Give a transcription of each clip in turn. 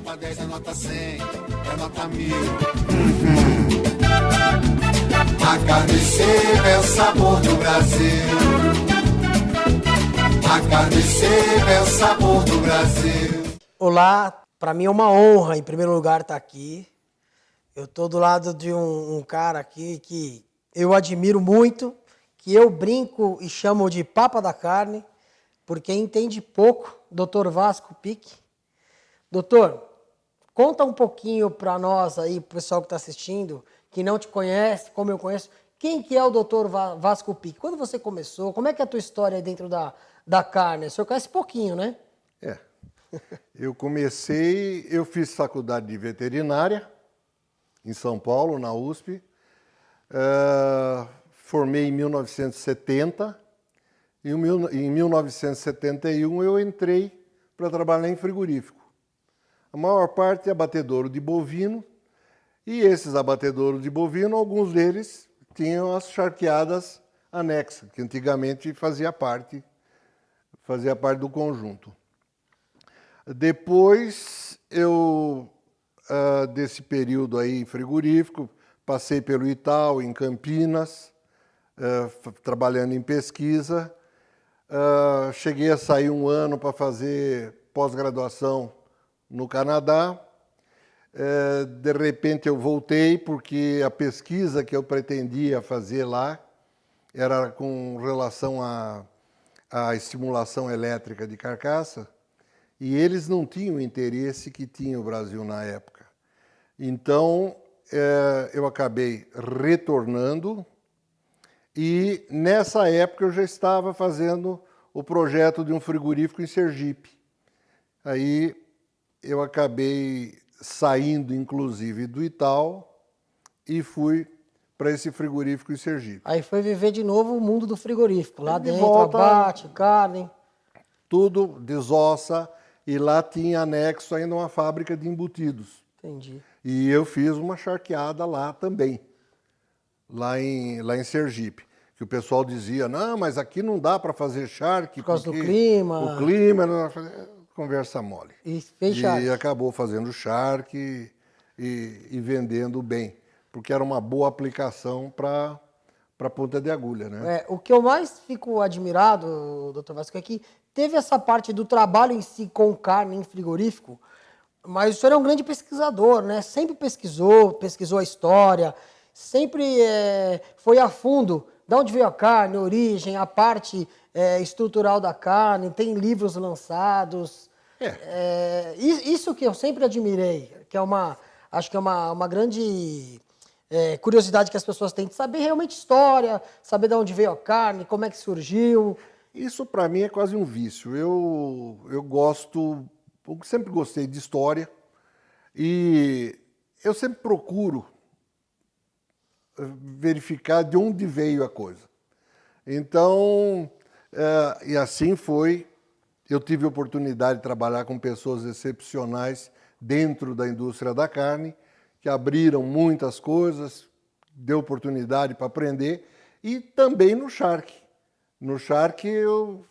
Nota 10 é nota 100, é nota 1000. A carne seca é o sabor do Brasil. A carne seca é o sabor do Brasil. Olá, para mim é uma honra, em primeiro lugar, estar aqui. Eu estou do lado de um cara aqui que eu admiro muito, que eu brinco e chamo de Papa da Carne, porque entende pouco, Dr. Vasco Pique. Doutor, conta um pouquinho para nós aí, pro pessoal que está assistindo, que não te conhece, como eu conheço, quem que é o Dr. Vasco Pique? Quando você começou, como é que é a tua história aí dentro da carne? O senhor conhece pouquinho, né? Eu fiz faculdade de veterinária em São Paulo, na USP. Formei em 1970 e em 1971 eu entrei para trabalhar em frigorífico. A maior parte é abatedouro de bovino, e esses abatedouros de bovino, alguns deles tinham as charqueadas anexas, que antigamente fazia parte do conjunto. Depois, desse período aí frigorífico, passei pelo Itaú, em Campinas, trabalhando em pesquisa. Cheguei a sair um ano para fazer pós-graduação no Canadá. De repente eu voltei, porque a pesquisa que eu pretendia fazer lá era com relação à estimulação elétrica de carcaça, e eles não tinham o interesse que tinha o Brasil na época. Então, eu acabei retornando, e nessa época eu já estava fazendo o projeto de um frigorífico em Sergipe. Aí eu acabei saindo, inclusive, do Itaú e fui para esse frigorífico em Sergipe. Aí foi viver de novo o mundo do frigorífico. Lá dentro, volta, abate, carne. Tudo desossa, e lá tinha anexo ainda uma fábrica de embutidos. Entendi. E eu fiz uma charqueada lá também, lá em Sergipe. Que o pessoal dizia, não, mas aqui não dá para fazer charque. Por causa do clima. O clima, não, conversa mole. E fez charque. E acabou fazendo charque e vendendo bem, porque era uma boa aplicação para ponta de agulha, né? O que eu mais fico admirado, doutor Vasco, é que teve essa parte do trabalho em si com carne em frigorífico, mas o senhor é um grande pesquisador, né? Sempre pesquisou a história, sempre foi a fundo de onde veio a carne, a origem, a parte estrutural da carne, tem livros lançados. Isso que eu sempre admirei, que acho que é uma grande curiosidade que as pessoas têm de saber realmente história, saber de onde veio a carne, como é que surgiu. Isso para mim é quase um vício. Eu sempre gostei de história, e eu sempre procuro verificar de onde veio a coisa. Então, e assim foi. Eu tive a oportunidade de trabalhar com pessoas excepcionais dentro da indústria da carne, que abriram muitas coisas, deu oportunidade para aprender, e também no charque. No charque eu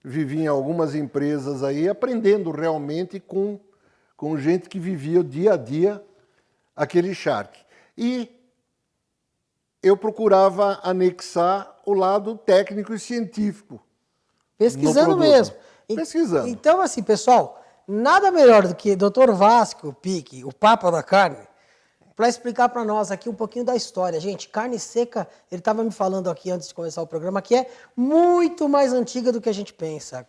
vivi em algumas empresas aí, aprendendo realmente com gente que vivia o dia a dia aquele charque. E eu procurava anexar o lado técnico e científico. Pesquisando mesmo. Pesquisando. Então, assim, pessoal, nada melhor do que Dr. Vasco Pique, o Papa da Carne, para explicar para nós aqui um pouquinho da história. Gente, carne seca, ele estava me falando aqui antes de começar o programa, que é muito mais antiga do que a gente pensa.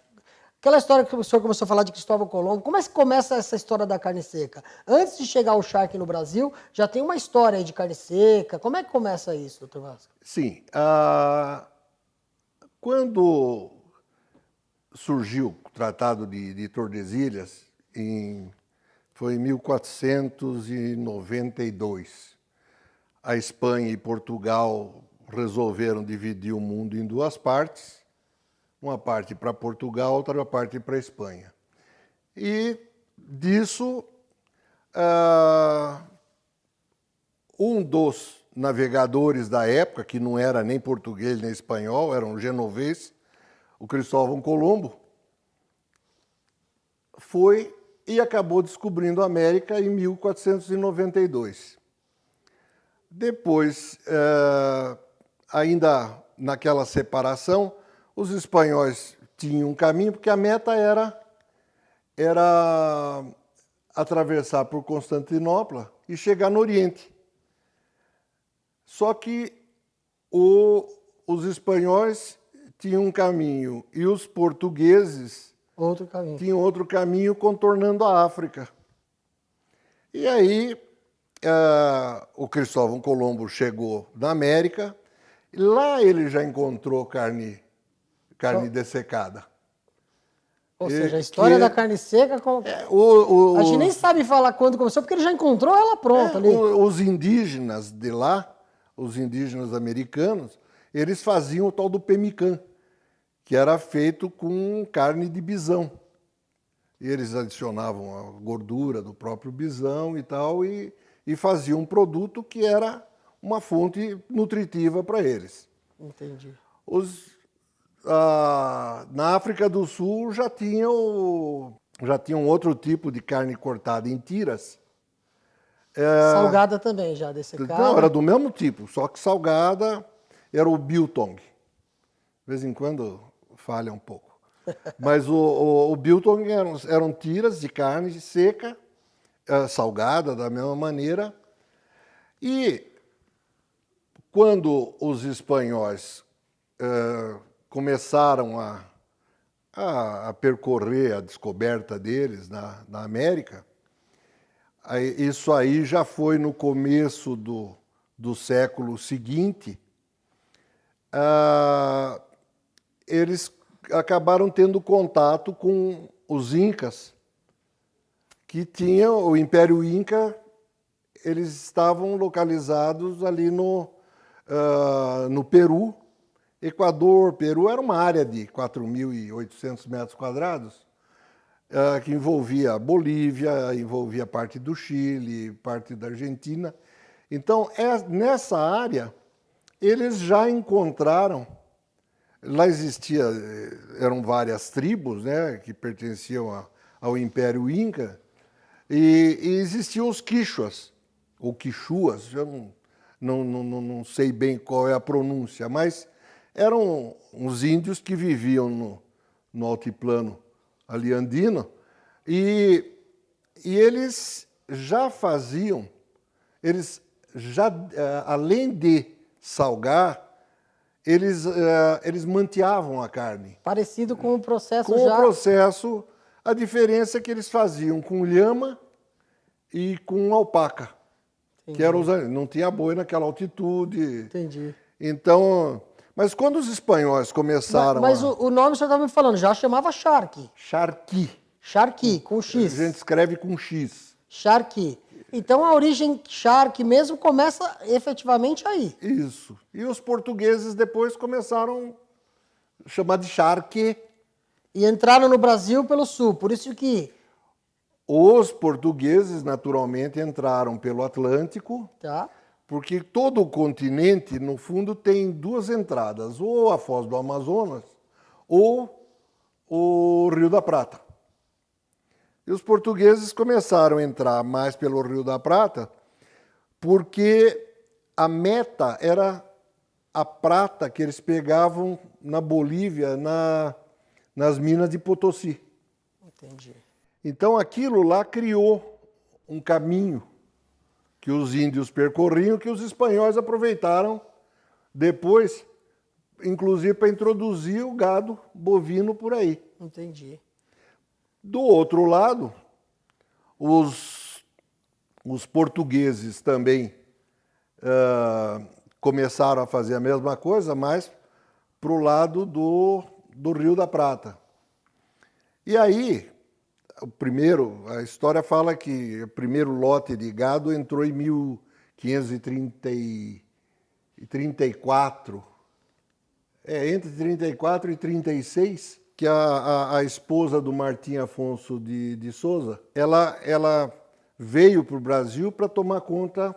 Aquela história que o senhor começou a falar de Cristóvão Colombo, como é que começa essa história da carne seca? Antes de chegar o charque no Brasil, já tem uma história aí de carne seca. Como é que começa isso, doutor Vasco? Sim. Quando surgiu o Tratado de Tordesilhas, foi em 1492. A Espanha e Portugal resolveram dividir o mundo em duas partes, uma parte para Portugal, outra parte para a Espanha. E disso, um dos navegadores da época, que não era nem português nem espanhol, era um genovês, o Cristóvão Colombo, foi e acabou descobrindo a América em 1492. Depois, ainda naquela separação, os espanhóis tinham um caminho, porque a meta era atravessar por Constantinopla e chegar no Oriente. Só que os espanhóis tinham um caminho e os portugueses tinham outro caminho contornando a África. E aí o Cristóvão Colombo chegou na América, e lá ele já encontrou carne dessecada. Ou seja, a história da carne seca... a gente nem sabe falar quando começou, porque ele já encontrou ela pronta ali. Os indígenas de lá, os indígenas americanos, eles faziam o tal do pemmican, que era feito com carne de bisão. E eles adicionavam a gordura do próprio bisão e tal, e faziam um produto que era uma fonte nutritiva para eles. Entendi. Na África do Sul já tinham outro tipo de carne cortada em tiras. Salgada também, já dessecada? Não, era do mesmo tipo, só que salgada era o biltong. De vez em quando falha um pouco. Mas o biltong eram tiras de carne seca, salgada da mesma maneira. E quando os espanhóis começaram a percorrer a descoberta deles na América, isso aí já foi no começo do século seguinte, eles acabaram tendo contato com os incas, que tinham o Império Inca, eles estavam localizados ali no Peru. Equador, Peru era uma área de 4.800 metros quadrados, que envolvia a Bolívia, envolvia parte do Chile, parte da Argentina. Então, nessa área, eles já encontraram, lá eram várias tribos, né, que pertenciam ao Império Inca, e existiam os quichuas, ou quichuas, eu não sei bem qual é a pronúncia, mas eram uns índios que viviam no altiplano ali andino, e eles já faziam, além de salgar, eles manteavam a carne. Parecido com o processo Com o processo, a diferença é que eles faziam com lhama e com alpaca. Entendi. Que eram não tinha boi naquela altitude. Entendi. Então... Mas quando os espanhóis começaram Mas o nome o senhor estava me falando, já chamava charqui. Charqui. Charqui, com X. A gente escreve com X. Charqui. Então a origem charqui mesmo começa efetivamente aí. Isso. E os portugueses depois começaram a chamar de charque. E entraram no Brasil pelo sul, por isso que... Os portugueses, naturalmente, entraram pelo Atlântico. Tá. Porque todo o continente, no fundo, tem duas entradas, ou a Foz do Amazonas, ou o Rio da Prata. E os portugueses começaram a entrar mais pelo Rio da Prata, porque a meta era a prata que eles pegavam na Bolívia, nas minas de Potosí. Entendi. Então aquilo lá criou um caminho que os índios percorriam, que os espanhóis aproveitaram depois, inclusive para introduzir o gado bovino por aí. Entendi. Do outro lado, os portugueses também começaram a fazer a mesma coisa, mas para o lado do Rio da Prata. E aí... a história fala que o primeiro lote de gado entrou em 1534, entre 34 e 36, que a esposa do Martim Afonso de Souza, ela veio para o Brasil para tomar conta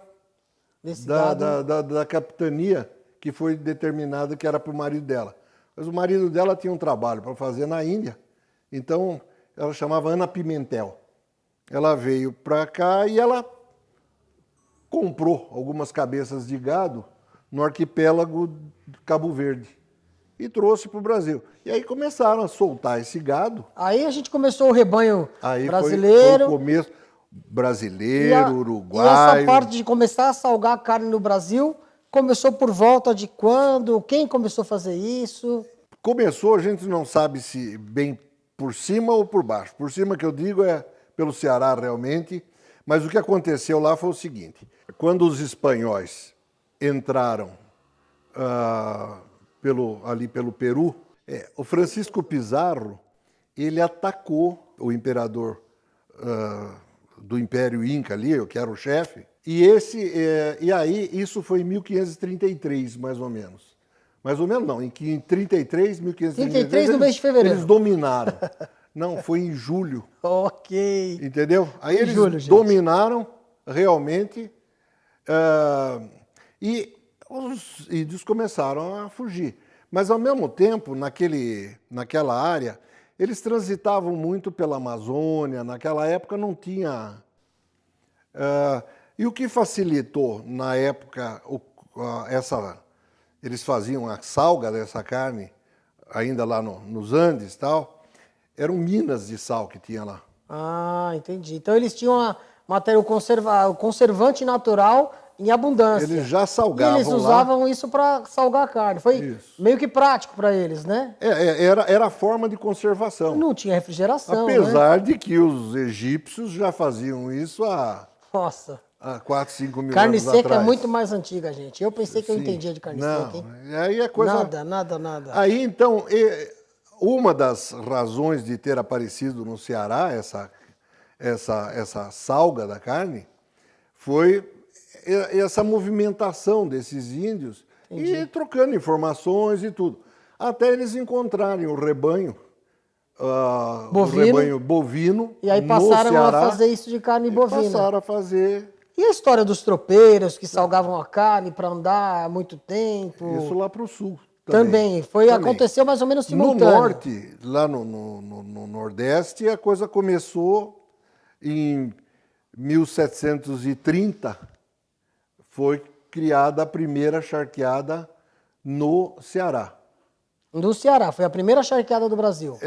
da capitania, que foi determinada que era para o marido dela. Mas o marido dela tinha um trabalho para fazer na Índia, então... ela chamava Ana Pimentel. ela veio para cá e ela comprou algumas cabeças de gado no arquipélago de Cabo Verde e trouxe para o Brasil. E aí começaram a soltar esse gado. Aí a gente começou o rebanho Aí brasileiro. foi o começo brasileiro, E uruguaio. essa parte de começar a salgar a carne no Brasil começou por volta de quando? Quem começou a fazer isso? Começou, a gente não sabe se bem por cima ou por baixo. Por cima que eu digo é pelo Ceará realmente, mas o que aconteceu lá foi o seguinte: quando os espanhóis entraram ali pelo Peru, o Francisco Pizarro ele atacou o imperador do Império Inca ali, que era o chefe, e aí isso foi em 1533, mais ou menos. Mais ou menos não, em 1533, 33 no mês de fevereiro. Eles dominaram. Não, foi em julho. Ok. Entendeu? Aí eles julho, gente. dominaram realmente e os índios começaram a fugir. Mas, ao mesmo tempo, naquela área, eles transitavam muito pela Amazônia. Naquela época não tinha... e o que facilitou, na época, eles faziam a salga dessa carne, ainda lá nos Andes e tal, eram minas de sal que tinha lá. Ah, entendi. Então eles tinham a matéria, o conservante natural em abundância. Eles já salgavam e eles usavam isso para salgar a carne. Foi Isso. meio que prático para eles, né? Era a forma de conservação. Não tinha refrigeração, Apesar de que os egípcios já faziam isso há Nossa. 4, 5 mil Carne anos seca atrás. é muito mais antiga, gente. Eu pensei que eu Sim. entendia de carne Não, seca, hein? aí é coisa... Nada. Aí, então, uma das razões de ter aparecido no Ceará essa salga da carne foi essa movimentação desses índios e trocando informações e tudo. Até eles encontrarem o rebanho bovino E aí no passaram Ceará, a fazer isso de carne bovina. passaram a fazer E a história dos tropeiros que salgavam a carne para andar há muito tempo? isso lá para o sul. Também. Aconteceu mais ou menos No simultâneo. norte, lá no Nordeste, a coisa começou em 1730. Foi criada a primeira charqueada no Ceará. Do Ceará, foi a primeira charqueada do Brasil.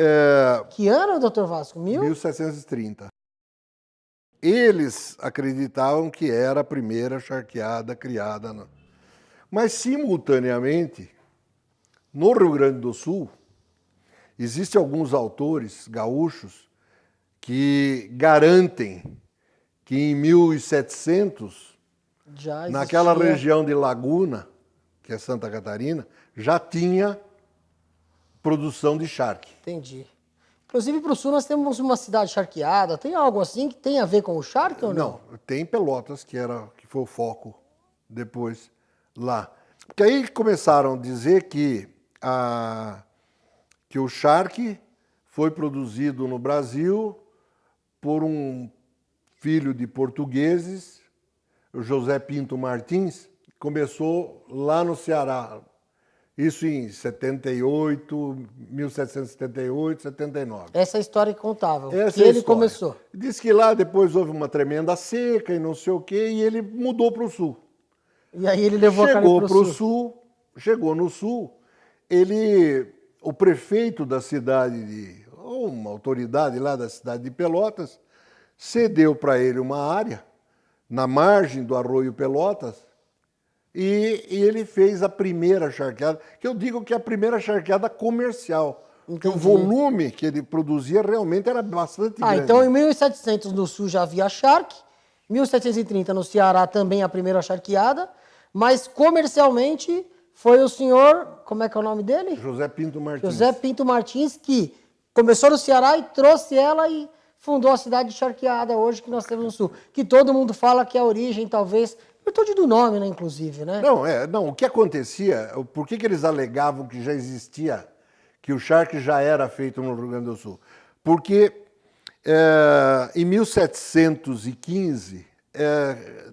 Que ano, doutor Vasco? 1730. Eles acreditavam que era a primeira charqueada criada. Mas, simultaneamente, no Rio Grande do Sul, existem alguns autores gaúchos que garantem que em 1700, Já existia. naquela região de Laguna, que é Santa Catarina, já tinha produção de charque. Entendi. Inclusive, para o sul, nós temos uma cidade charqueada. Tem algo assim que tem a ver com o charque ou não? Não, tem Pelotas, que foi o foco depois lá. Porque aí começaram a dizer que o charque foi produzido no Brasil por um filho de portugueses, o José Pinto Martins, que começou lá no Ceará. Isso em 1778, 79. Essa é a história que contavam. Essa que é a ele história. começou. Diz que lá depois houve uma tremenda seca e não sei o quê, e ele mudou para o sul. E aí ele levou a carne Chegou para para o o sul. sul, chegou no sul, o prefeito da cidade, ou uma autoridade lá da cidade de Pelotas, cedeu para ele uma área na margem do Arroio Pelotas, e ele fez a primeira charqueada, que eu digo que é a primeira charqueada comercial, porque o Entendi. volume que ele produzia realmente era bastante grande. Então em 1700 no sul já havia charque, 1730 no Ceará também a primeira charqueada, mas comercialmente foi o senhor, como é que é o nome dele? José Pinto Martins. José Pinto Martins, que começou no Ceará e trouxe ela e fundou a cidade de Charqueada hoje que nós temos no sul. Que todo mundo fala que é a origem, talvez, virtude do nome, né, inclusive, né? Não, o que acontecia, por que eles alegavam que já existia, que o charque já era feito no Rio Grande do Sul? Porque em 1715,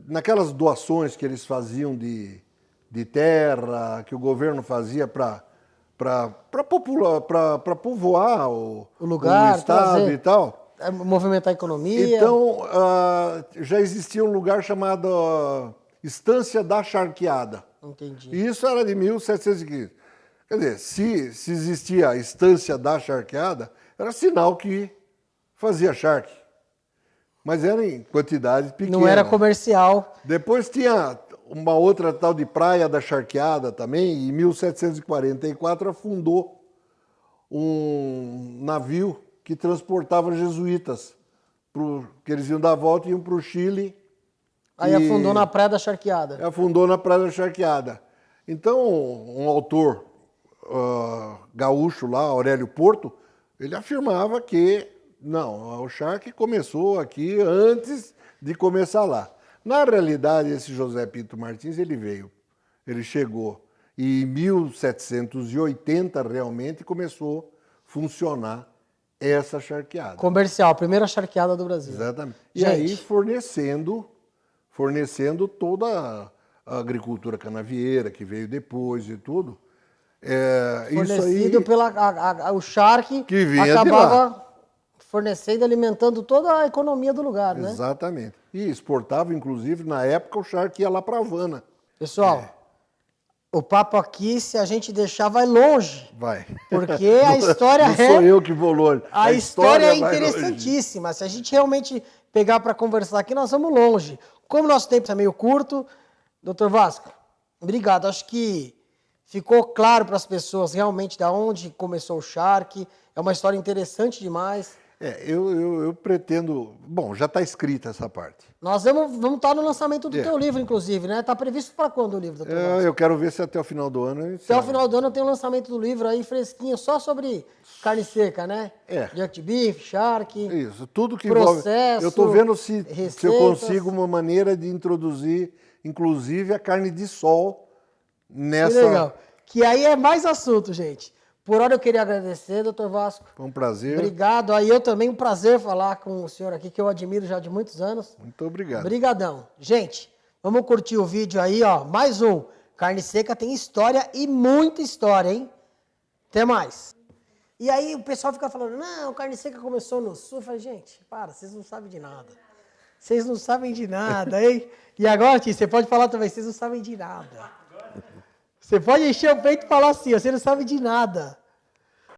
naquelas doações que eles faziam de terra, que o governo fazia para povoar o lugar, estado trazer. e tal, movimentar a economia. Então, já existia um lugar chamado Estância da Charqueada. Entendi. E isso era de 1715. Quer dizer, se existia a Estância da Charqueada, era sinal que fazia charque. Mas era em quantidade pequena. Não era comercial. Depois tinha uma outra tal de Praia da Charqueada também, e em 1744 afundou um navio que transportava jesuítas, que eles iam dar a volta e iam para o Chile. Aí afundou na Praia da Charqueada. Afundou na Praia da Charqueada. Então, um autor gaúcho lá, Aurélio Porto, ele afirmava que, não, o charque começou aqui antes de começar lá. Na realidade, esse José Pinto Martins, ele chegou e em 1780 realmente começou a funcionar essa charqueada. Comercial, a primeira charqueada do Brasil. Exatamente. E Gente. aí fornecendo toda a agricultura canavieira que veio depois e tudo. Fornecido isso aí, o charque que vinha de acabava fornecendo, alimentando toda a economia do lugar, né? Exatamente. E exportava, inclusive, na época, o charque ia lá para Havana. Pessoal, o papo aqui, se a gente deixar, vai longe. Vai. Porque a história Não sou eu que vou longe. A história é vai interessantíssima. Se a gente realmente pegar para conversar aqui, nós vamos longe. Como nosso tempo é meio curto, doutor Vasco, obrigado. Acho que ficou claro para as pessoas realmente de onde começou o charque. É uma história interessante demais. Eu pretendo... Bom, já está escrita essa parte. Nós vamos estar no lançamento do teu livro, inclusive, né? Está previsto para quando o livro, doutor Vasco? Eu quero ver se até o final do ano... Até o final do ano tem o lançamento do livro aí, fresquinho, só sobre carne seca, né? Jack beef, charque... Isso, tudo que processo, envolve... Eu estou vendo se eu consigo receitas. uma maneira de introduzir, inclusive, a carne de sol nessa... Que legal. Que aí é mais assunto, gente. Por hora eu queria agradecer, doutor Vasco. Foi um prazer. Obrigado. Aí eu também, um prazer falar com o senhor aqui, que eu admiro já de muitos anos. Muito obrigado. Obrigadão. Gente, vamos curtir o vídeo aí, ó. Mais um. Carne seca tem história e muita história, hein? Até mais. E aí o pessoal fica falando, não, carne seca começou no sul. Eu falei, gente, para, vocês não sabem de nada. Vocês não sabem de nada, hein? E agora, Tio, você pode falar também, vocês não sabem de nada. Você pode encher o peito e falar assim, você não sabe de nada.